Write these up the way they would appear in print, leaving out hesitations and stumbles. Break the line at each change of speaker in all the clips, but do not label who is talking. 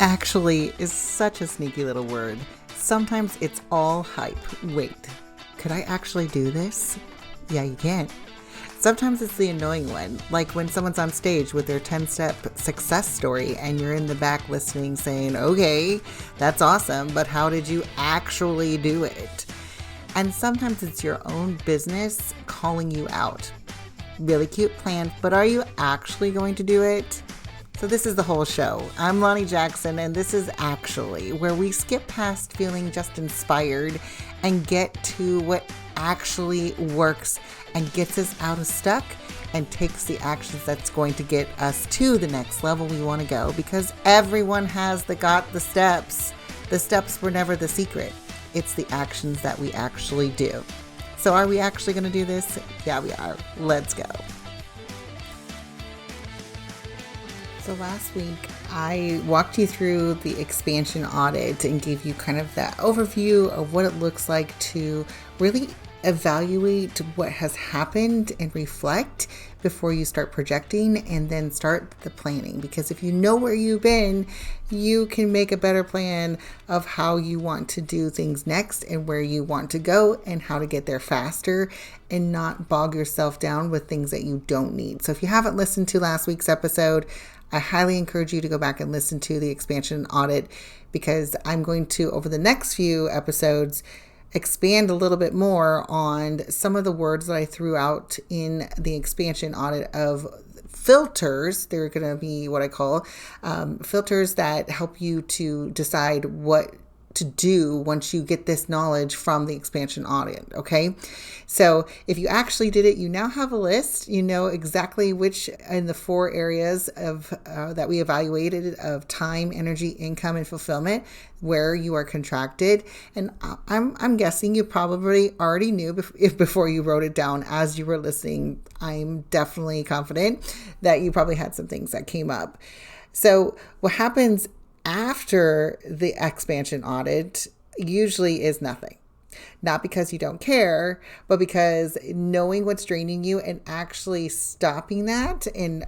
Actually is such a sneaky little word. Sometimes it's all hype. Wait, could I actually do this? Yeah, you can. Sometimes it's the annoying one, like when someone's on stage with their 10-step success story and you're in the back listening saying, okay, that's awesome, but how did you actually do it? And sometimes it's your own business calling you out. Really cute plan, but are you actually going to do it? So this is the whole show. I'm Lonnie Jackson, and this is Actually, where we skip past feeling just inspired and get to what actually works and gets us out of stuck and takes the actions that's going to get us to the next level we want to go, because everyone has got the steps. The steps were never the secret. It's the actions that we actually do. So are we actually going to do this? Yeah, we are. Let's go. So last week, I walked you through the expansion audit and gave you kind of that overview of what it looks like to really evaluate what has happened and reflect before you start projecting and then start the planning. Because if you know where you've been, you can make a better plan of how you want to do things next and where you want to go and how to get there faster and not bog yourself down with things that you don't need. So if you haven't listened to last week's episode, I highly encourage you to go back and listen to the expansion audit, because I'm going to, over the next few episodes, expand a little bit more on some of the words that I threw out in the expansion audit of filters. They're going to be what I call filters that help you to decide what to do once you get this knowledge from the expansion audit. Okay. So if you actually did it, you now have a list, you know exactly which in the 4 areas of that we evaluated of time, energy, income, and fulfillment, where you are contracted. And I'm guessing you probably already knew before you wrote it down as you were listening. I'm definitely confident that you probably had some things that came up. So what happens after the expansion audit usually is nothing. Not because you don't care, but because knowing what's draining you and actually stopping that and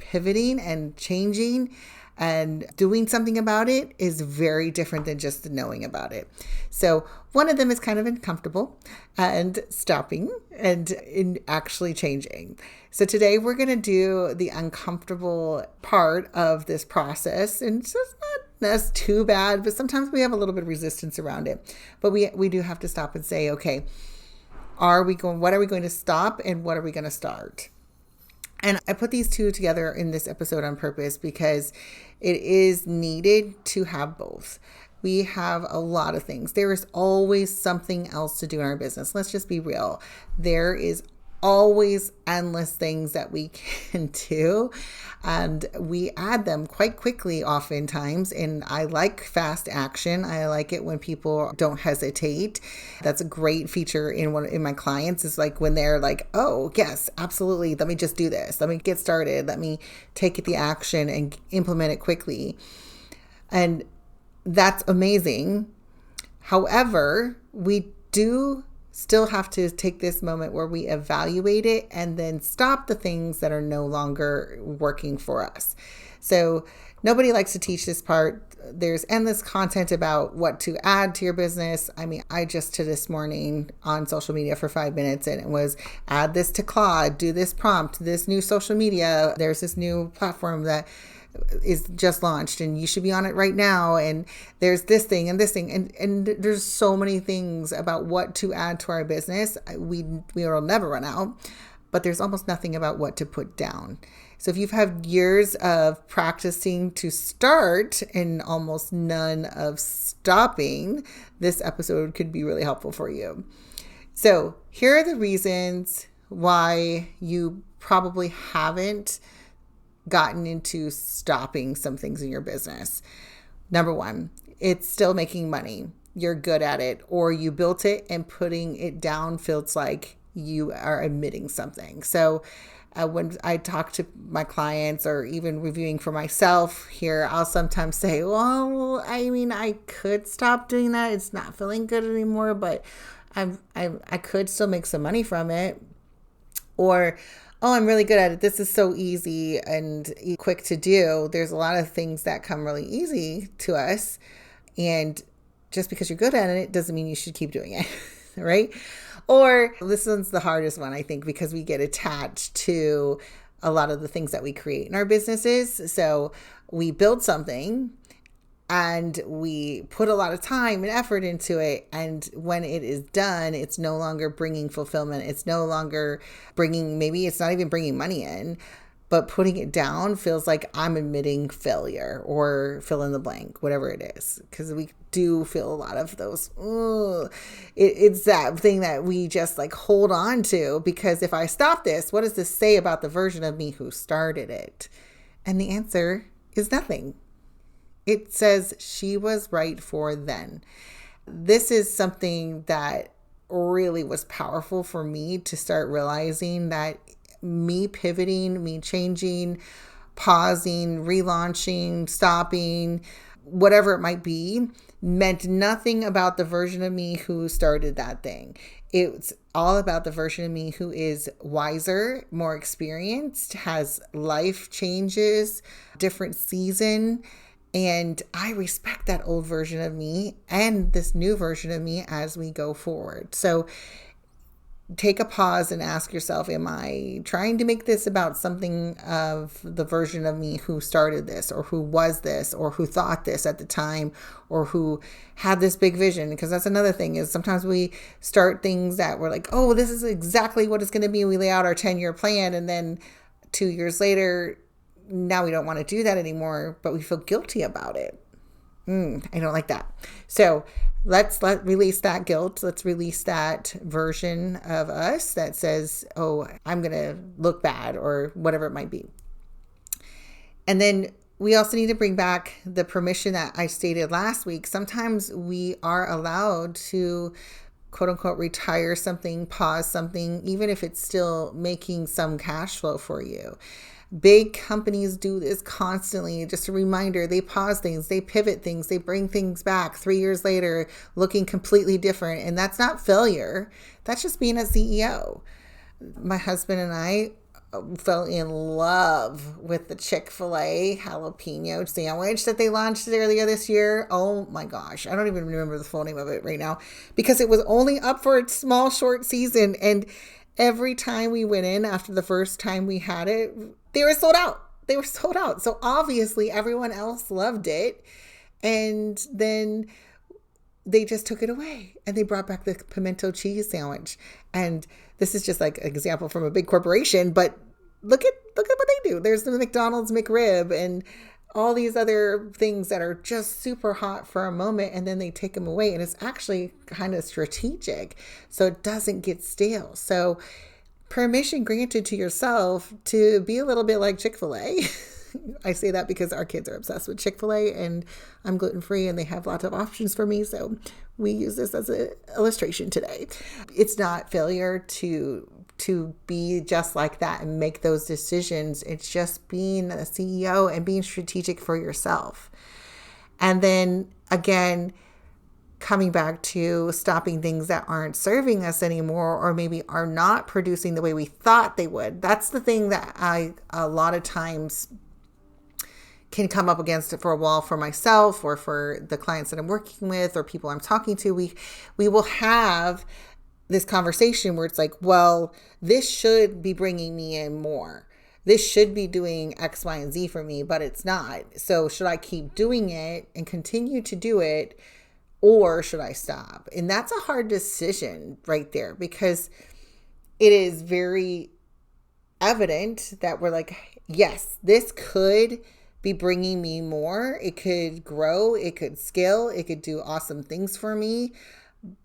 pivoting and changing and doing something about it is very different than just knowing about it. So one of them is kind of uncomfortable and stopping and in actually changing. So today we're going to do the uncomfortable part of this process. And it's just not that's too bad, but sometimes we have a little bit of resistance around it. But we do have to stop and say, okay, what are we going to stop and what are we going to start? And I put these two together in this episode on purpose because it is needed to have both. We have a lot of things. There is always something else to do in our business. Let's just be real. There is always endless things that we can do, and we add them quite quickly oftentimes. And I like fast action. I like it when people don't hesitate. That's a great feature in my clients, is like when they're like, oh yes, absolutely, let me just do this, let me get started, let me take the action and implement it quickly. And that's amazing. However, we do still have to take this moment where we evaluate it and then stop the things that are no longer working for us. So nobody likes to teach this part. There's endless content about what to add to your business. I mean, I just did this morning on social media for 5 minutes, and it was add this to Claude, do this prompt, this new social media. There's this new platform that is just launched and you should be on it right now, and there's this thing and this thing, and there's so many things about what to add to our business. We will never run out, but there's almost nothing about what to put down. So if you've had years of practicing to start and almost none of stopping, this episode could be really helpful for you. So here are the reasons why you probably haven't gotten into stopping some things in your business. Number 1, it's still making money. You're good at it, or you built it and putting it down feels like you are admitting something. So when I talk to my clients or even reviewing for myself here, I'll sometimes say, well, I mean, I could stop doing that. It's not feeling good anymore, but I could still make some money from it. Or oh, I'm really good at it. This is so easy and quick to do. There's a lot of things that come really easy to us. And just because you're good at it doesn't mean you should keep doing it, right? Or this one's the hardest one, I think, because we get attached to a lot of the things that we create in our businesses. So we build something and we put a lot of time and effort into it. And when it is done, it's no longer bringing fulfillment. It's no longer bringing, maybe it's not even bringing money in, but putting it down feels like I'm admitting failure or fill in the blank, whatever it is. Because we do feel a lot of those, it's that thing that we just like hold on to, because if I stop this, what does this say about the version of me who started it? And the answer is nothing. It says she was right for then. This is something that really was powerful for me to start realizing, that me pivoting, me changing, pausing, relaunching, stopping, whatever it might be, meant nothing about the version of me who started that thing. It's all about the version of me who is wiser, more experienced, has life changes, different season. And I respect that old version of me and this new version of me as we go forward. So take a pause and ask yourself, am I trying to make this about something of the version of me who started this, or who was this, or who thought this at the time, or who had this big vision? Because that's another thing, is sometimes we start things that we're like, oh, this is exactly what it's going to be. We lay out our 10-year plan, and then 2 years later, now we don't want to do that anymore, but we feel guilty about it. I don't like that. So let's release that guilt. Let's release that version of us that says, oh, I'm going to look bad, or whatever it might be. And then we also need to bring back the permission that I stated last week. Sometimes we are allowed to, quote unquote, retire something, pause something, even if it's still making some cash flow for you. Big companies do this constantly. Just a reminder, they pause things, they pivot things, they bring things back 3 years later looking completely different. And that's not failure. That's just being a CEO. My husband and I fell in love with the Chick-fil-A jalapeno sandwich that they launched earlier this year. Oh my gosh. I don't even remember the full name of it right now, because it was only up for a small, short season. And every time we went in after the first time we had it, they were sold out. They were sold out. So obviously everyone else loved it. And then they just took it away and they brought back the pimento cheese sandwich. And this is just like an example from a big corporation, but look at what they do. There's the McDonald's McRib and all these other things that are just super hot for a moment, and then they take them away. And it's actually kind of strategic, so it doesn't get stale. So permission granted to yourself to be a little bit like Chick-fil-A. I say that because our kids are obsessed with Chick-fil-A, and I'm gluten-free and they have lots of options for me. So we use this as an illustration today. It's not failure to be just like that and make those decisions. It's just being a CEO and being strategic for yourself. And then again, coming back to stopping things that aren't serving us anymore, or maybe are not producing the way we thought they would. That's the thing that I a lot of times can come up against it for a wall for myself, or for the clients that I'm working with, or people I'm talking to. We will have this conversation where it's like, well, this should be bringing me in more. This should be doing X, Y, and Z for me, but it's not. So should I keep doing it and continue to do it, or should I stop? And that's a hard decision right there, because it is very evident that we're like, yes, this could be bringing me more. It could grow, it could scale, it could do awesome things for me,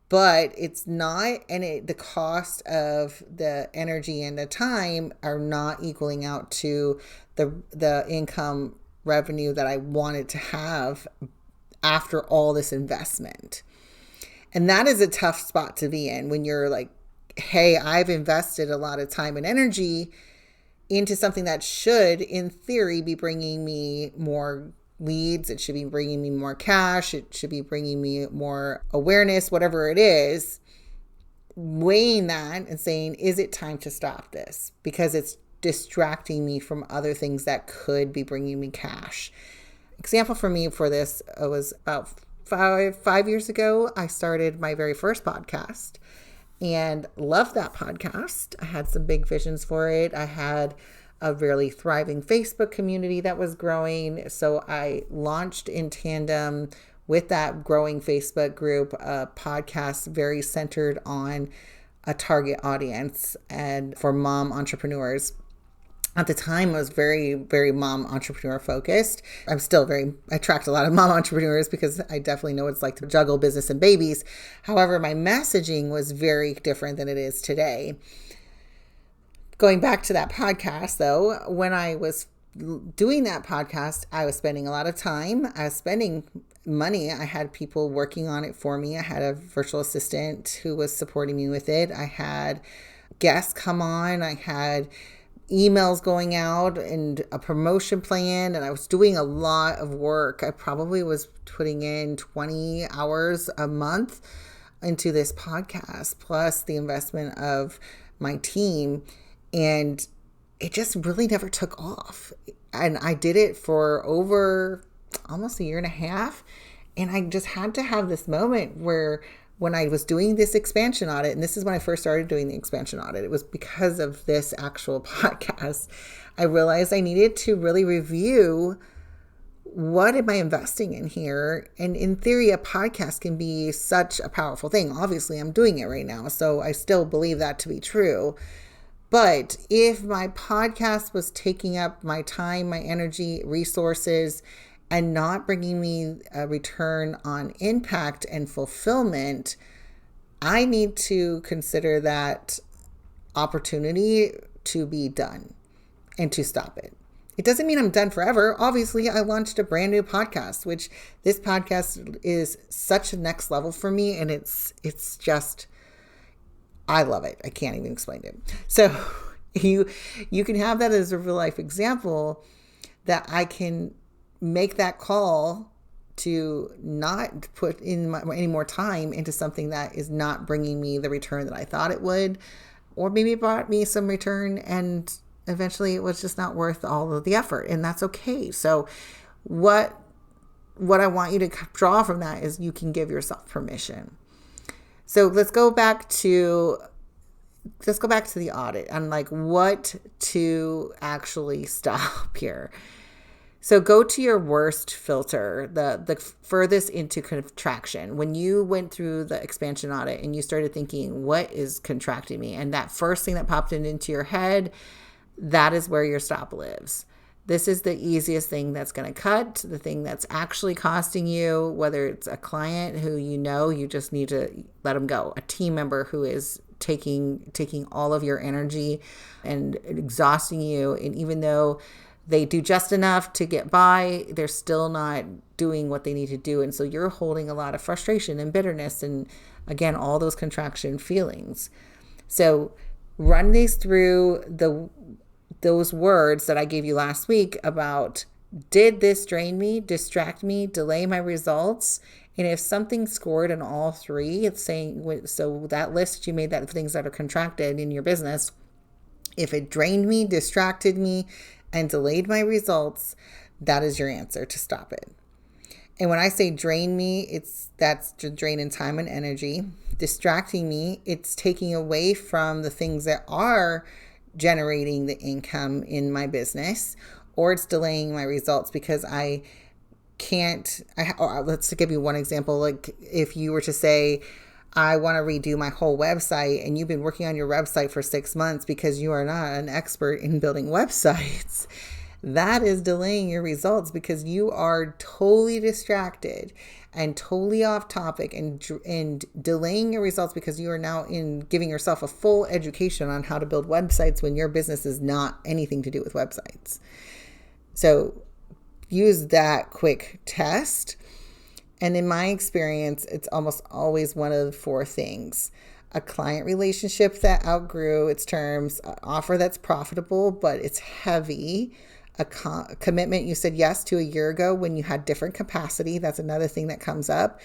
but it's not. And the cost of the energy and the time are not equaling out to the income revenue that I wanted to have after all this investment. And that is a tough spot to be in, when you're like, hey, I've invested a lot of time and energy into something that should, in theory, be bringing me more leads. It should be bringing me more cash. It should be bringing me more awareness, whatever it is. Weighing that and saying, is it time to stop this? Because it's distracting me from other things that could be bringing me cash. Example for me for this was about five years ago. I started my very first podcast and loved that podcast. I had some big visions for it. I had a really thriving Facebook community that was growing. So I launched in tandem with that growing Facebook group a podcast very centered on a target audience and for mom entrepreneurs. At the time, I was very, very mom entrepreneur focused. I attract a lot of mom entrepreneurs because I definitely know what it's like to juggle business and babies. However, my messaging was very different than it is today. Going back to that podcast though, when I was doing that podcast, I was spending a lot of time. I was spending money. I had people working on it for me. I had a virtual assistant who was supporting me with it. I had guests come on. I had emails going out and a promotion plan, and I was doing a lot of work. I probably was putting in 20 hours a month into this podcast, plus the investment of my team, and it just really never took off. And I did it for over almost a year and a half, and I just had to have this moment where when I was doing this expansion audit, and this is when I first started doing the expansion audit, it was because of this actual podcast, I realized I needed to really review what am I investing in here? And in theory, a podcast can be such a powerful thing. Obviously, I'm doing it right now, so I still believe that to be true. But if my podcast was taking up my time, my energy, resources, and not bringing me a return on impact and fulfillment, I need to consider that opportunity to be done and to stop it. It doesn't mean I'm done forever. Obviously, I launched a brand new podcast, which this podcast is such a next level for me. And it's just, I love it. I can't even explain it. So you can have that as a real life example that I can make that call to not put in any more time into something that is not bringing me the return that I thought it would, or maybe it brought me some return and eventually it was just not worth all of the effort, and that's okay. So what I want you to draw from that is you can give yourself permission. So let's go back to the audit and like what to actually stop here. So go to your worst filter, the furthest into contraction. When you went through the expansion audit and you started thinking, what is contracting me? And that first thing that popped into your head, that is where your stop lives. This is the easiest thing that's going to cut, the thing that's actually costing you, whether it's a client who you just need to let them go, a team member who is taking all of your energy and exhausting you. And even though they do just enough to get by, they're still not doing what they need to do. And so you're holding a lot of frustration and bitterness and, again, all those contraction feelings. So run these through those words that I gave you last week about, did this drain me, distract me, delay my results? And if something scored in all three, it's saying, so that list you made, that things that are contracted in your business, if it drained me, distracted me, and delayed my results, that is your answer to stop it. And when I say drain me, that's drain in time and energy. Distracting me, it's taking away from the things that are generating the income in my business, or it's delaying my results because let's give you one example. Like if you were to say, I want to redo my whole website, and you've been working on your website for 6 months because you are not an expert in building websites. That is delaying your results because you are totally distracted and totally off topic and delaying your results because you are now giving yourself a full education on how to build websites when your business is not anything to do with websites. So use that quick test. And in my experience, it's almost always one of the four things: a client relationship that outgrew its terms, an offer that's profitable, but it's heavy, a commitment you said yes to a year ago when you had different capacity. That's another thing that comes up.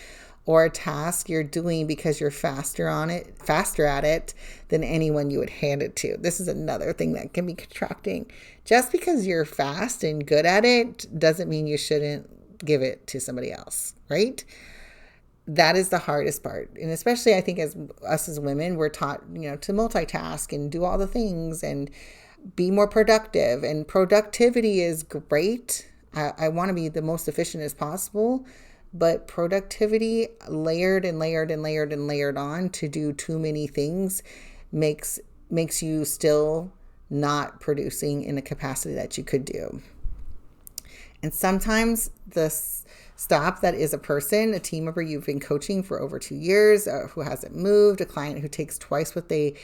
or a task you're doing because you're faster at it than anyone you would hand it to. This is another thing that can be contracting. Just because you're fast and good at it doesn't mean you shouldn't give it to somebody else, right? That is the hardest part. And especially I think as us as women, we're taught, to multitask and do all the things and be more productive. And productivity is great. I want to be the most efficient as possible, but productivity layered and layered and layered and layered on to do too many things makes you still not producing in a capacity that you could do. And sometimes the stop that is a person, a team member you've been coaching for over 2 years, who hasn't moved, a client who takes twice what they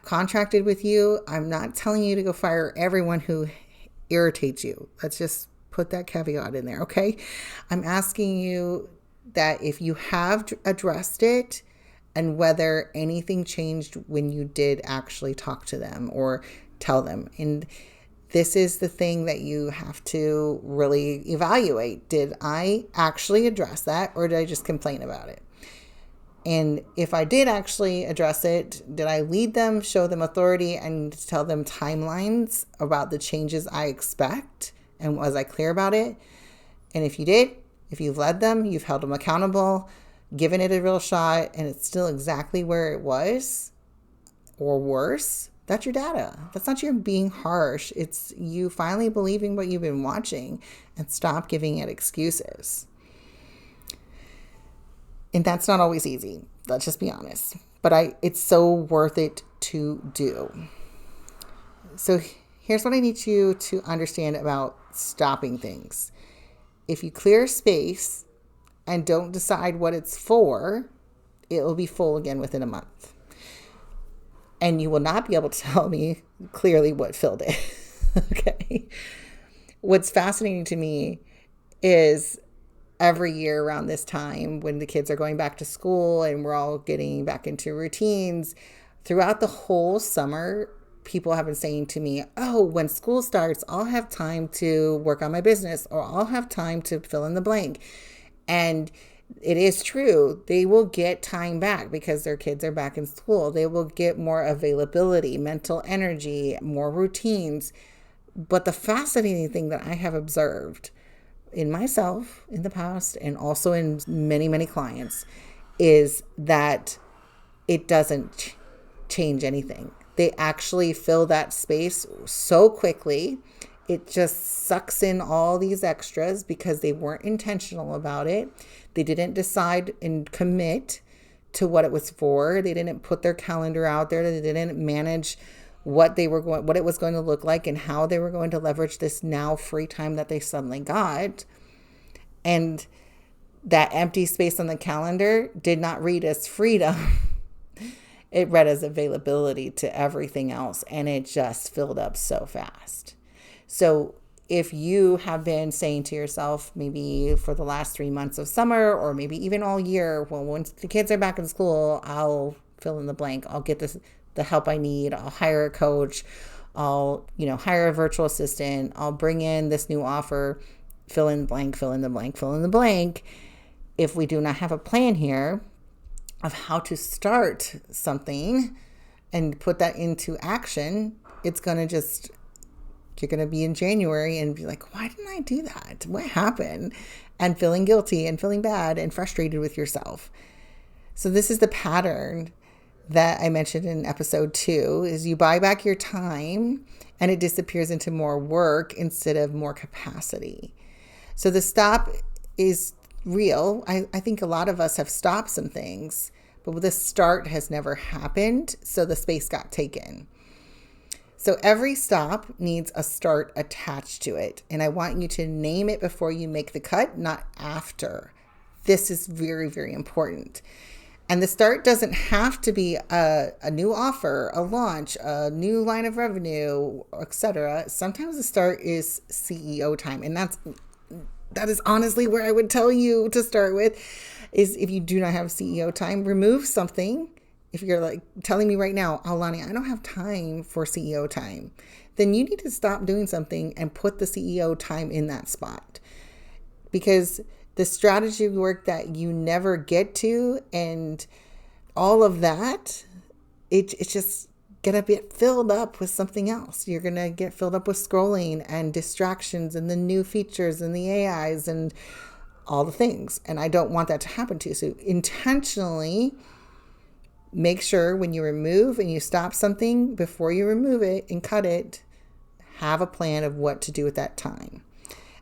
contracted with you. I'm not telling you to go fire everyone who irritates you. Let's just put that caveat in there, okay? I'm asking you that if you have addressed it and whether anything changed when you did actually talk to them or tell them. And this is the thing that you have to really evaluate. Did I actually address that, or did I just complain about it? And if I did actually address it, did I lead them, show them authority, and tell them timelines about the changes I expect? And was I clear about it? And if you did, if you've led them, you've held them accountable, given it a real shot, and it's still exactly where it was or worse, that's your data. That's not your being harsh. It's you finally believing what you've been watching and stop giving it excuses. And that's not always easy. Let's just be honest. But it's so worth it to do. So here's what I need you to understand about stopping things. If you clear space and don't decide what it's for, it will be full again within a month. And you will not be able to tell me clearly what filled it. Okay. What's fascinating to me is every year around this time when the kids are going back to school and we're all getting back into routines, throughout the whole summer, people have been saying to me, oh, when school starts, I'll have time to work on my business, or I'll have time to fill in the blank. And it is true. They will get time back because their kids are back in school. They will get more availability, mental energy, more routines. But the fascinating thing that I have observed in myself in the past and also in many, many clients is that it doesn't change anything. They actually fill that space so quickly. It just sucks in all these extras because they weren't intentional about it. They didn't decide and commit to what it was for. They didn't put their calendar out there. They didn't manage what it was going to look like and how they were going to leverage this now free time that they suddenly got. And that empty space on the calendar did not read as freedom. It read as availability to everything else, and it just filled up so fast. So if you have been saying to yourself, maybe for the last 3 months of summer, or maybe even all year, well, once the kids are back in school, I'll fill in the blank. I'll get the help I need. I'll hire a coach. I'll, hire a virtual assistant. I'll bring in this new offer, fill in the blank, fill in the blank, fill in the blank. If we do not have a plan here of how to start something and put that into action, it's going to you're going to be in January and be like, why didn't I do that? What happened? And feeling guilty and feeling bad and frustrated with yourself. So this is the pattern that I mentioned in episode 2, is you buy back your time and it disappears into more work instead of more capacity. So the stop is real. I think a lot of us have stopped some things, but the start has never happened. So the space got taken. So every stop needs a start attached to it. And I want you to name it before you make the cut, not after. This is very, very important. And the start doesn't have to be a new offer, a launch, a new line of revenue, etc. Sometimes the start is CEO time. And that is honestly where I would tell you to start with, is if you do not have CEO time, remove something. If you're like telling me right now, oh, Lonnie, I don't have time for CEO time, then you need to stop doing something and put the CEO time in that spot. Because the strategy work that you never get to, and all of that, it's just gonna get filled up with something else. You're gonna get filled up with scrolling and distractions and the new features and the AIs and all the things. And I don't want that to happen to you. So intentionally make sure when you remove and you stop something, before you remove it and cut it, have a plan of what to do with that time.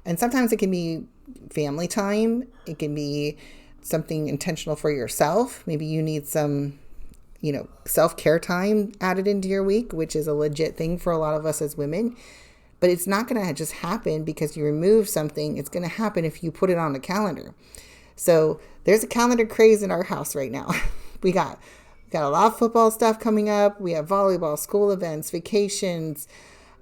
And sometimes it can be family time. It can be something intentional for yourself. Maybe you need some, self-care time added into your week, which is a legit thing for a lot of us as women. But it's not going to just happen because you remove something. It's going to happen if you put it on the calendar. So there's a calendar craze in our house right now. We got a lot of football stuff coming up. We have volleyball, school events, vacations,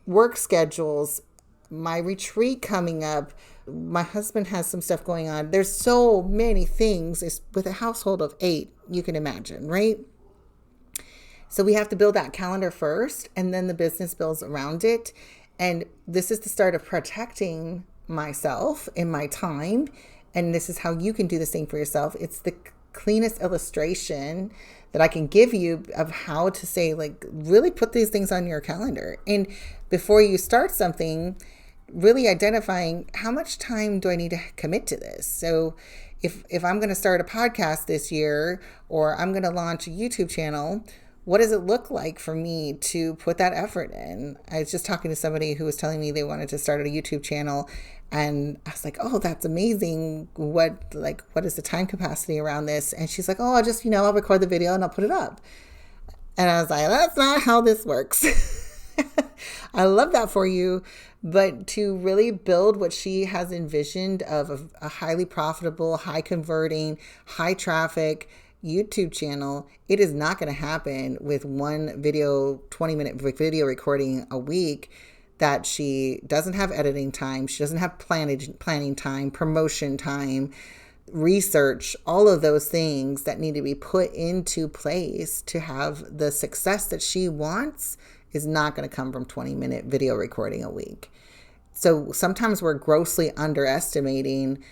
work schedules, my retreat coming up. My husband has some stuff going on. There's so many things. It's with a household of 8, you can imagine, right? So we have to build that calendar first, and then the business builds around it. And this is the start of protecting myself and my time. And this is how you can do the same for yourself. It's the cleanest illustration that I can give you of how to say, really put these things on your calendar. And before you start something, really identifying how much time do I need to commit to this. So if I'm going to start a podcast this year, or I'm going to launch a YouTube channel, what does it look like for me to put that effort in? I was just talking to somebody who was telling me they wanted to start a YouTube channel, and I was like, oh, that's amazing. What is the time capacity around this? And she's like, oh, I'll just, I'll record the video and I'll put it up. And I was like, that's not how this works. I love that for you. But to really build what she has envisioned of a highly profitable, high converting, high traffic YouTube channel, it is not going to happen with one video, 20-minute video recording a week that she doesn't have editing time. She doesn't have planning time, promotion time, research, all of those things that need to be put into place to have the success that she wants is not going to come from 20-minute video recording a week. So sometimes we're grossly underestimating,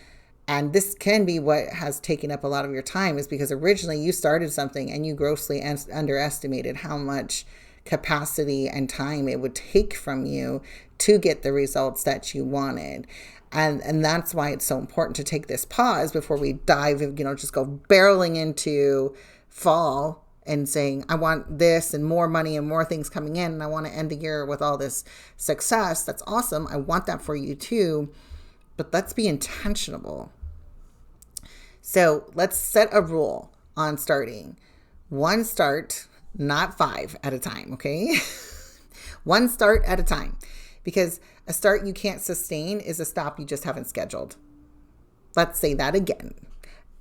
and this can be what has taken up a lot of your time, is because originally you started something and you grossly underestimated how much capacity and time it would take from you to get the results that you wanted. And that's why it's so important to take this pause before we dive, just go barreling into fall and saying, I want this and more money and more things coming in, and I want to end the year with all this success. That's awesome. I want that for you too. But let's be intentional. So let's set a rule on starting. 1 start, not 5 at a time, okay? 1 start at a time. Because a start you can't sustain is a stop you just haven't scheduled. Let's say that again.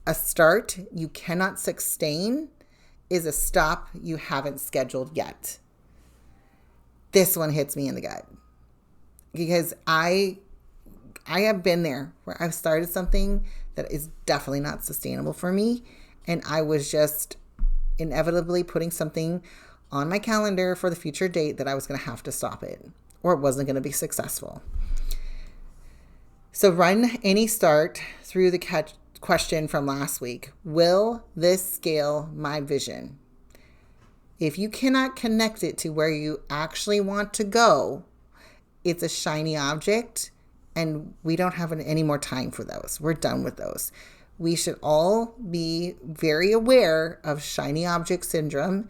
A start you cannot sustain is a stop you haven't scheduled yet. This one hits me in the gut. Because I have been there where I've started something that is definitely not sustainable for me. And I was just inevitably putting something on my calendar for the future date that I was going to have to stop it, or it wasn't going to be successful. So run any start through the question from last week. Will this scale my vision? If you cannot connect it to where you actually want to go, it's a shiny object. And we don't have any more time for those. We're done with those. We should all be very aware of shiny object syndrome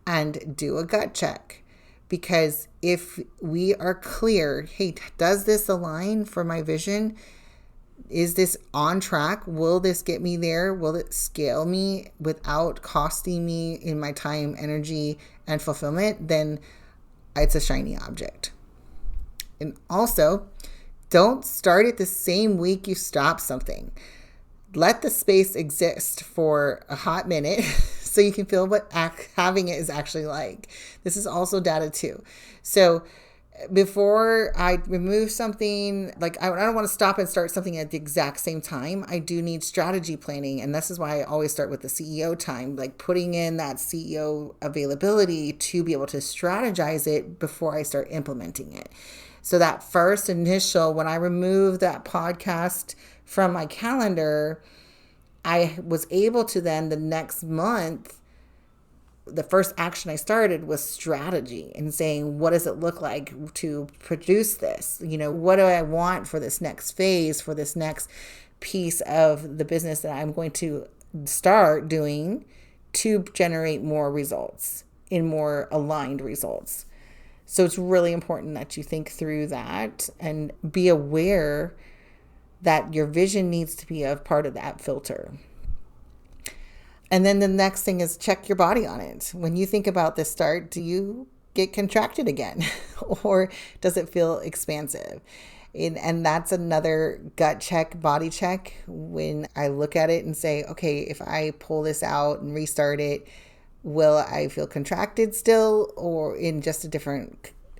and do a gut check. Because if we are clear, hey, does this align for my vision? Is this on track? Will this get me there? Will it scale me without costing me in my time, energy, and fulfillment? Then it's a shiny object. And also, don't start it the same week you stop something. Let the space exist for a hot minute so you can feel what having it is actually like. This is also data too. So before I remove something, I don't want to stop and start something at the exact same time. I do need strategy planning. And this is why I always start with the CEO time, putting in that CEO availability to be able to strategize it before I start implementing it. So that first initial, when I removed that podcast from my calendar, I was able to then the next month, the first action I started was strategy and saying, what does it look like to produce this? What do I want for this next phase, for this next piece of the business that I'm going to start doing to generate more results, in more aligned results. So it's really important that you think through that and be aware that your vision needs to be a part of that filter. And then the next thing is check your body on it. When you think about this start, do you get contracted again? Or does it feel expansive? And that's another gut check, body check. When I look at it and say, okay, if I pull this out and restart it, will I feel contracted still, or in just in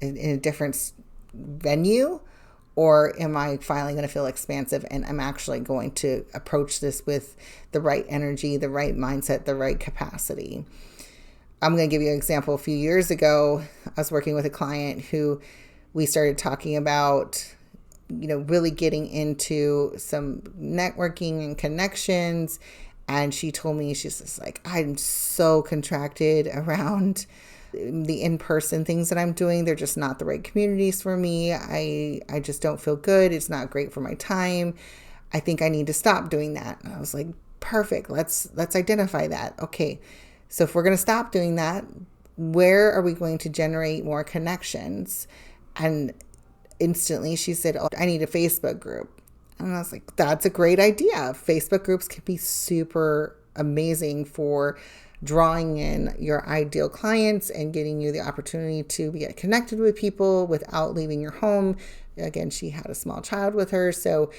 a different venue? Or am I finally going to feel expansive and I'm actually going to approach this with the right energy, the right mindset, the right capacity? I'm going to give you an example. A few years ago, I was working with a client who we started talking about, really getting into some networking and connections. And she told me, she's just like, I'm so contracted around the in-person things that I'm doing. They're just not the right communities for me. I just don't feel good. It's not great for my time. I think I need to stop doing that. And I was like, perfect. Let's identify that. Okay. So if we're going to stop doing that, where are we going to generate more connections? And instantly she said, oh, I need a Facebook group. And I was like, that's a great idea. Facebook groups can be super amazing for drawing in your ideal clients and getting you the opportunity to get connected with people without leaving your home. Again, she had a small child with her, so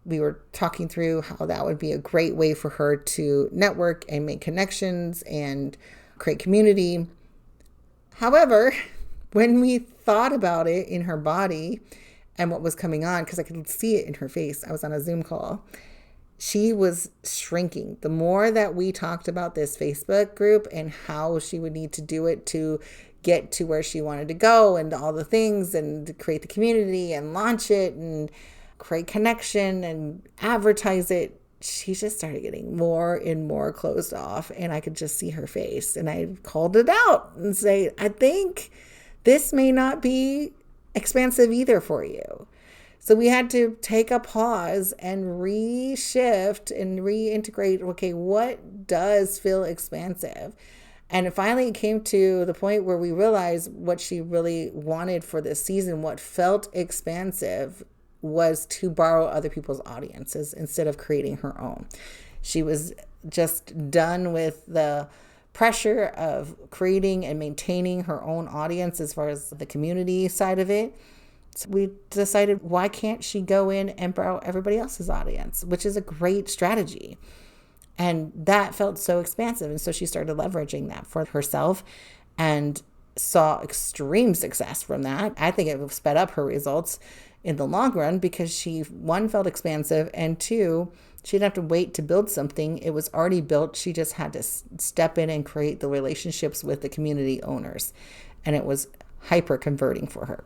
we were talking through how that would be a great way for her to network and make connections and create community. However, when we thought about it in her body and what was coming on, because I could see it in her face, I was on a Zoom call, she was shrinking. The more that we talked about this Facebook group and how she would need to do it to get to where she wanted to go and all the things and to create the community and launch it and create connection and advertise it, she just started getting more and more closed off, and I could just see her face. And I called it out and say, I think this may not be expansive either for you. So we had to take a pause and reshift and reintegrate. Okay, what does feel expansive? And finally it came to the point where we realized what she really wanted for this season, what felt expansive, was to borrow other people's audiences instead of creating her own. She was just done with the pressure of creating and maintaining her own audience as far as the community side of it. So we decided, why can't she go in and borrow everybody else's audience, which is a great strategy. And that felt so expansive. And so she started leveraging that for herself and saw extreme success from that. I think it sped up her results in the long run because she, one, felt expansive, and two, she didn't have to wait to build something. It was already built. She just had to step in and create the relationships with the community owners. And it was hyper converting for her.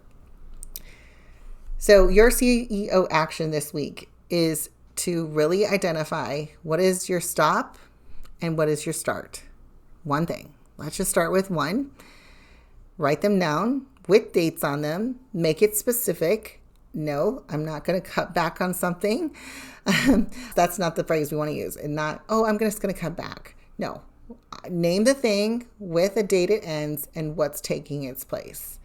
So your CEO action this week is to really identify what is your stop and what is your start. One thing. Let's just start with one. Write them down with dates on them. Make it specific. No, I'm not going to cut back on something. That's not the phrase we want to use. And not, I'm just going to cut back. No. Name the thing with a date it ends and what's taking its place.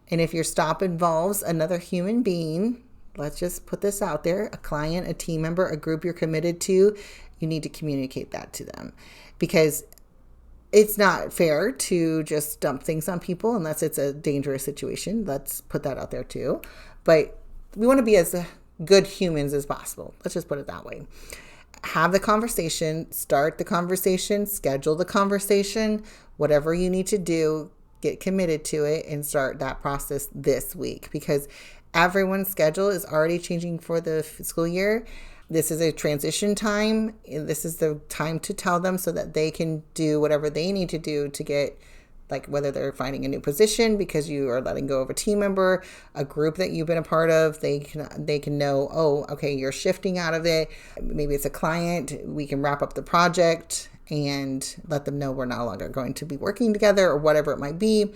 And if your stop involves another human being, let's just put this out there, a client, a team member, a group you're committed to, you need to communicate that to them. Because it's not fair to just dump things on people unless it's a dangerous situation. Let's put that out there too. But we want to be as good humans as possible. Let's just put it that way. Have the conversation, start the conversation, schedule the conversation, whatever you need to do, get committed to it and start that process this week, because everyone's schedule is already changing for the fiscal year. This is a transition time. This is the time to tell them so that they can do whatever they need to do to get like whether they're finding a new position because you are letting go of a team member, a group that you've been a part of, they can know, oh, okay, you're shifting out of it. Maybe it's a client. We can wrap up the project and let them know we're no longer going to be working together or whatever it might be.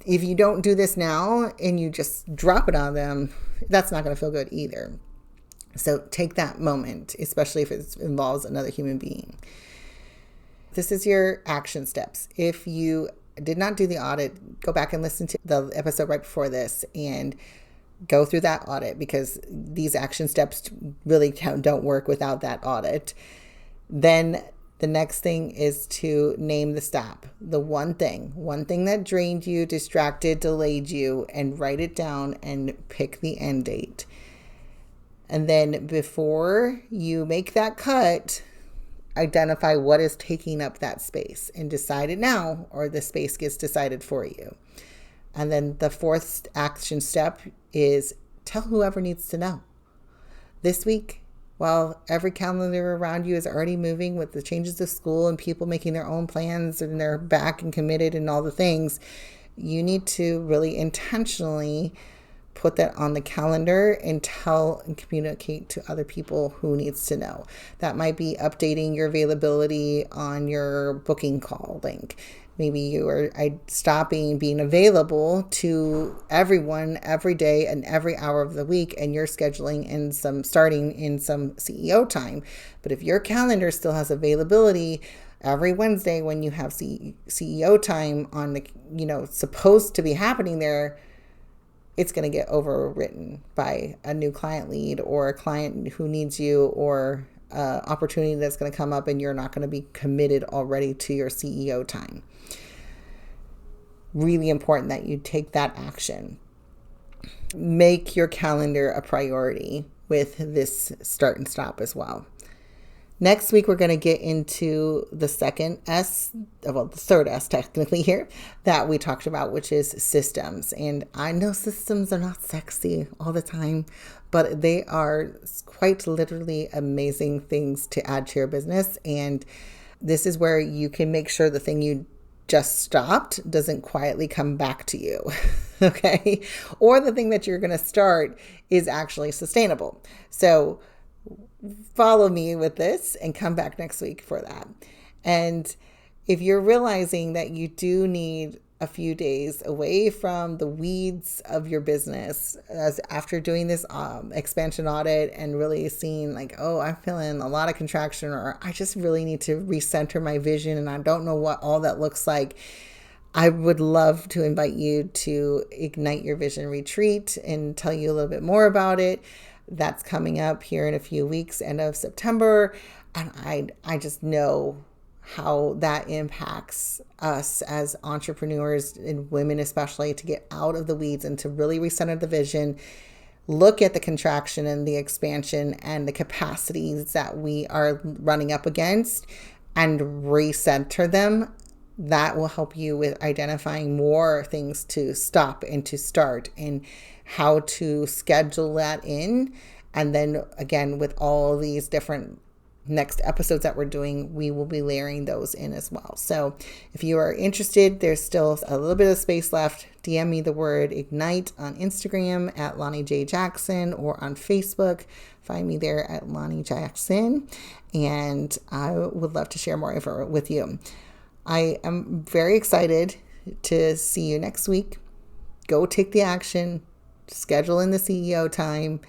If you don't do this now and you just drop it on them, that's not going to feel good either. So take that moment, especially if it involves another human being. This is your action steps. If you did not do the audit, go back and listen to the episode right before this and go through that audit, because these action steps really don't work without that audit. Then the next thing is to name the stop. The one thing that drained you, distracted, delayed you, and write it down and pick the end date. And then before you make that cut, identify what is taking up that space and decide it now, or the space gets decided for you. And then the fourth action step is tell whoever needs to know. This week, while every calendar around you is already moving with the changes of school and people making their own plans and they're back and committed and all the things, you need to really intentionally put that on the calendar and tell and communicate to other people who needs to know. That might be updating your availability on your booking call link. Maybe you are stopping being available to everyone every day and every hour of the week, and you're scheduling starting in some CEO time. But if your calendar still has availability every Wednesday when you have CEO time on the, supposed to be happening there, it's going to get overwritten by a new client lead or a client who needs you, or opportunity that's going to come up and you're not going to be committed already to your CEO time. Really important that you take that action. Make your calendar a priority with this start and stop as well. Next week, we're going to get into the third S technically here that we talked about, which is systems. And I know systems are not sexy all the time, but they are quite literally amazing things to add to your business. And this is where you can make sure the thing you just stopped doesn't quietly come back to you, okay? Or the thing that you're going to start is actually sustainable. So follow me with this and come back next week for that. And if you're realizing that you do need a few days away from the weeds of your business, as after doing this expansion audit and really seeing like, oh, I'm feeling a lot of contraction, or I just really need to recenter my vision and I don't know what all that looks like, I would love to invite you to Ignite Your Vision Retreat and tell you a little bit more about it. That's coming up here in a few weeks, end of September. And I just know how that impacts us as entrepreneurs and women, especially, to get out of the weeds and to really recenter the vision, look at the contraction and the expansion and the capacities that we are running up against and recenter them. That will help you with identifying more things to stop and to start and how to schedule that in. And then again, with all these different next episodes that we're doing, we will be layering those in as well. So if you are interested, there's still a little bit of space left. DM me the word Ignite on Instagram at Lonnie J. Jackson, or on Facebook. Find me there at Lonnie Jackson. And I would love to share more info with you. I am very excited to see you next week. Go take the action, schedule in the CEO time,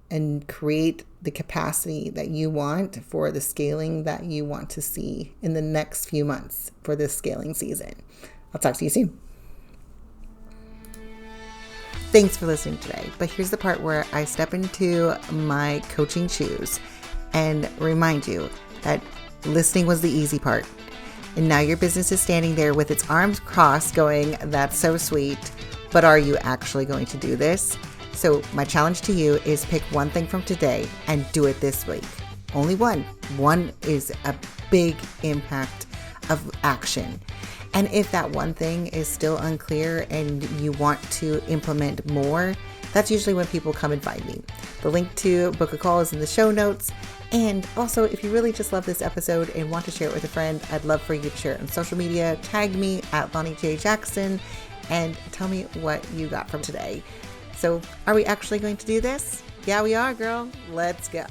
and create the capacity that you want for the scaling that you want to see in the next few months for this scaling season. I'll talk to you soon. Thanks for listening today. But here's the part where I step into my coaching shoes and remind you that listening was the easy part. And now your business is standing there with its arms crossed going, that's so sweet, but are you actually going to do this? So my challenge to you is pick one thing from today and do it this week. Only one. One is a big impact of action. And if that one thing is still unclear and you want to implement more, That's usually when people come and find me. The link to book a call is in the show notes. And also, if you really just love this episode and want to share it with a friend, I'd love for you to share it on social media. Tag me at Lonnie J. Jackson and tell me what you got from today. So are we actually going to do this? Yeah, we are, girl. Let's go.